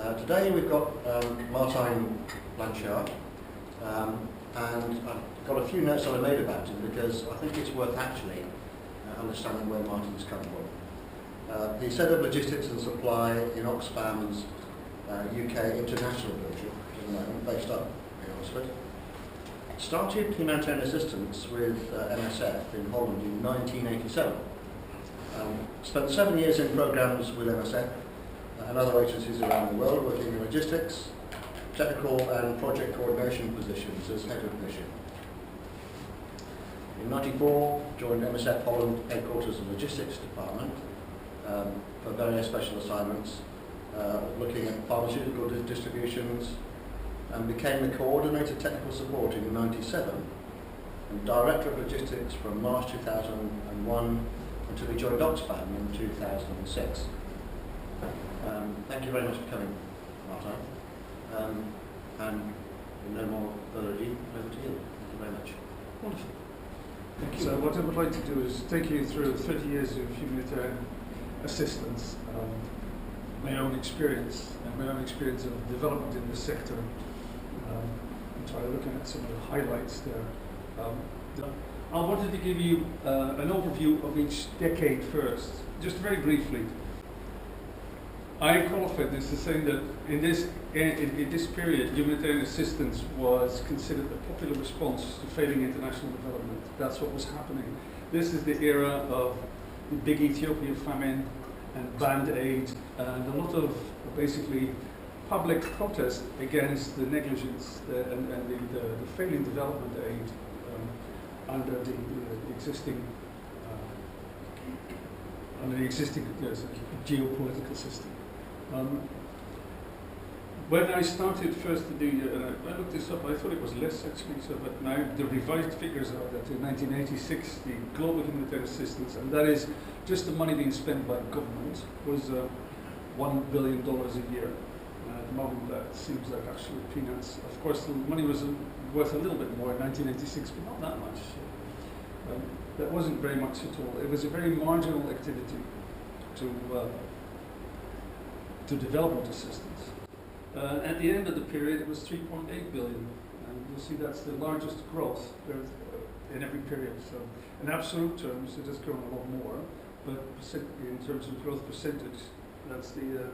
Today we've got Martijn Blansjaar, and I've got a few notes that I made about him because I think it's worth actually understanding where Martijn's come from. He's head of logistics and supply in OXFAM's UK international division, based up in Oxford. Started humanitarian assistance with MSF in Holland in 1987. Spent 7 years in programmes with MSF and other agencies around the world, working in logistics, technical and project coordination positions as head of mission. In '94, joined MSF Holland headquarters and logistics department for various special assignments, looking at pharmaceutical distributions, and became the coordinator technical support in '97 and director of logistics from March 2001 until he joined OXFAM in 2006. Thank you very much for coming, Martijn. And with no more further ado, over to you. Thank you very much. Wonderful. Thank you. So what I would like to do is take you through 30 years of humanitarian assistance, my own experience of development in this sector, and try looking at some of the highlights there. I wanted to give you an overview of each decade first, just very briefly. I qualified this as saying that in this period, humanitarian assistance was considered a popular response to failing international development. That's what was happening. This is the era of the big Ethiopian famine and band aid and a lot of basically public protest against the negligence and the failing development aid under the existing geopolitical system. When I started first to do, I looked this up, I thought it was less actually, so but now the revised figures are that in 1986 the global humanitarian assistance, and that is just the money being spent by government, was $1 billion a year. At the moment that seems like actually peanuts. Of course the money was worth a little bit more in 1986, but not that much. That wasn't very much at all. It was a very marginal activity to development assistance. At the end of the period, it was 3.8 billion, and you'll see that's the largest growth in every period. So, in absolute terms, it has grown a lot more, but in terms of growth percentage, that's the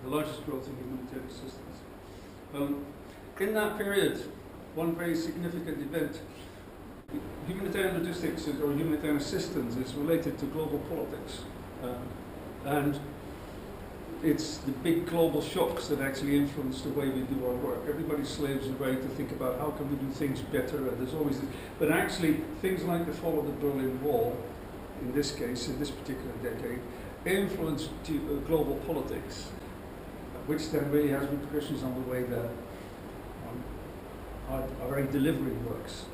largest growth in humanitarian assistance. In that period, one very significant event. Humanitarian logistics or humanitarian assistance is related to global politics, and it's the big global shocks that actually influence the way we do our work. Everybody slaves away to think about how can we do things better, and there's always this. But actually, things like the fall of the Berlin Wall, in this case, in this particular decade, influenced global politics, which then really has repercussions on the way that our aid delivery works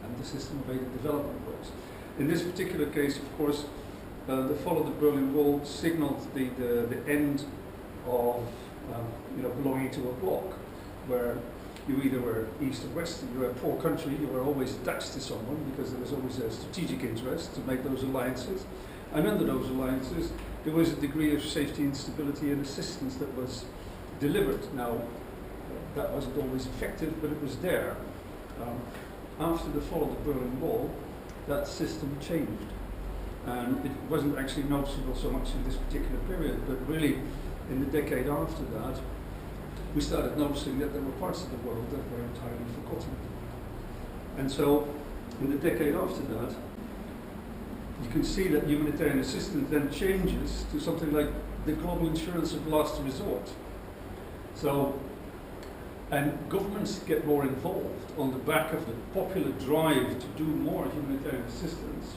and the system of aid development works. In this particular case, of course, the fall of the Berlin Wall signaled the end of belonging to a bloc, where you either were east or west. You were a poor country, you were always attached to someone because there was always a strategic interest to make those alliances. And under those alliances, there was a degree of safety and stability and assistance that was delivered. Now, that wasn't always effective, but it was there. After the fall of the Berlin Wall, that system changed. And it wasn't actually noticeable so much in this particular period, but really in the decade after that, we started noticing that there were parts of the world that were entirely forgotten. And so, in the decade after that, you can see that humanitarian assistance then changes to something like the global insurance of last resort. So, and governments get more involved on the back of the popular drive to do more humanitarian assistance,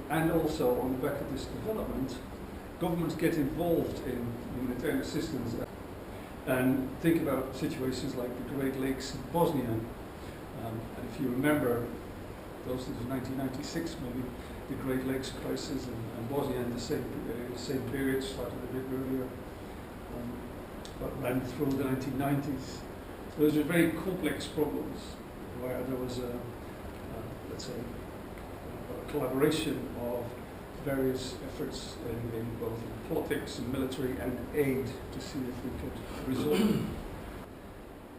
and also on the back of this development, governments get involved in humanitarian assistance and think about situations like the Great Lakes in Bosnia. And if you remember, those in 1996 maybe, the Great Lakes crisis and Bosnia in the same period, started a bit earlier, but ran through the 1990s. Those were very complex problems where there was let's say, a collaboration of various efforts in both politics and military and aid to see if we could resolve it.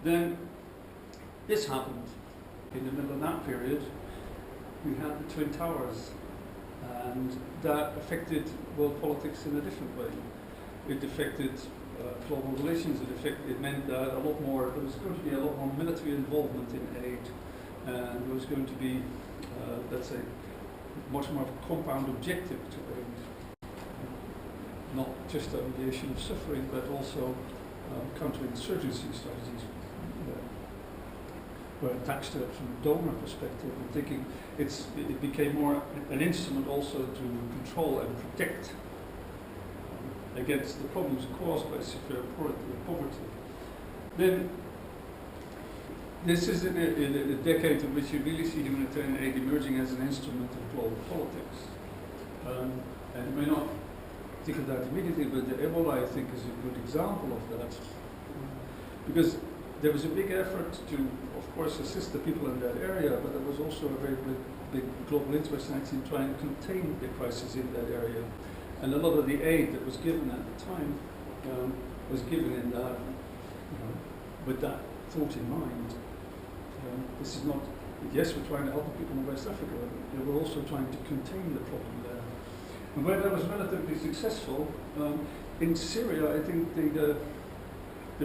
Then this happened. In the middle of that period, we had the Twin Towers, and that affected world politics in a different way. It affected global relations. It meant that there was going to be a lot more military involvement in aid, and there was going to be, let's say, much more of a compound objective to aid. Not just the alleviation of suffering, but also counterinsurgency strategies were attached to it from a donor perspective, and thinking it became more an instrument also to control and protect against the problems caused by severe poverty. Then, this is in a decade in which you really see humanitarian aid emerging as an instrument of global politics. And you may not think of that immediately, but the Ebola, I think, is a good example of that. Because there was a big effort to, of course, assist the people in that area, but there was also a very big global interest in trying to contain the crisis in that area. And a lot of the aid that was given at the time was given in that, with that thought in mind. This is not, yes, we're trying to help the people in West Africa, but we're also trying to contain the problem there. And where that was relatively successful, in Syria, I think the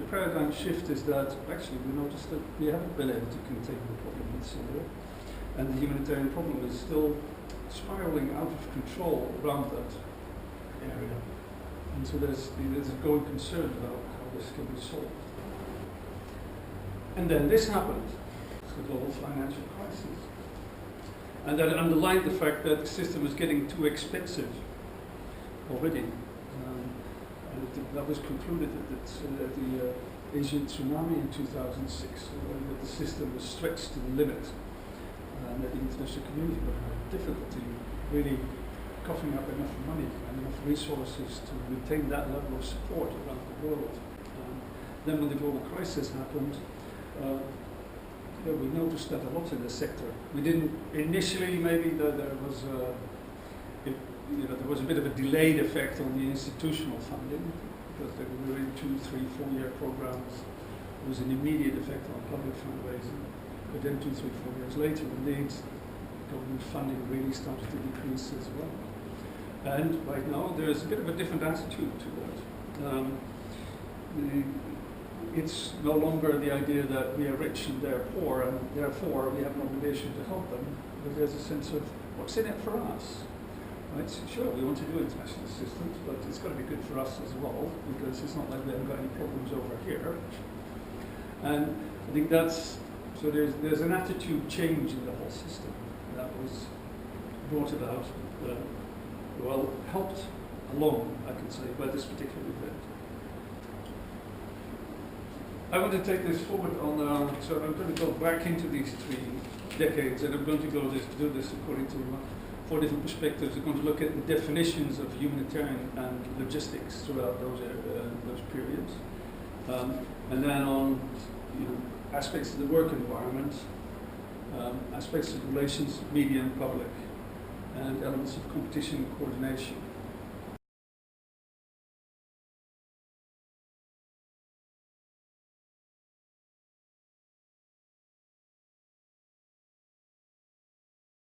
paradigm shift is that actually we noticed that we haven't been able to contain the problem in Syria, and the humanitarian problem is still spiraling out of control around that area. And so there's a growing concern about how this can be solved. And then this happened, the global financial crisis. And that underlined the fact that the system was getting too expensive already. That was concluded at the Asian tsunami in 2006, that the system was stretched to the limit, and that the international community would have difficulty really coughing up enough money and enough resources to maintain that level of support around the world. Then when the global crisis happened, we noticed that a lot in the sector. We didn't initially, maybe there was a bit of a delayed effect on the institutional funding, because they were in 2, 3, 4-year programs. There was an immediate effect on public fundraising, but then 2, 3, 4 years later, indeed, government funding really started to decrease as well. And right now, there's a bit of a different attitude to that. It's no longer the idea that we are rich and they're poor, and therefore we have an obligation to help them, but there's a sense of what's in it for us. Right? Sure, we want to do international assistance, but it's got to be good for us as well, because it's not like we haven't got any problems over here. And I think that's, so there's an attitude change in the whole system that was brought about, well, helped along, I can say, by this particular event. I want to take this forward on, so I'm going to go back into these 3 decades, and I'm going to do this according to 4 different perspectives. I'm going to look at the definitions of humanitarian and logistics throughout those periods, and then on aspects of the work environment, aspects of relations, media and public, and elements of competition and coordination.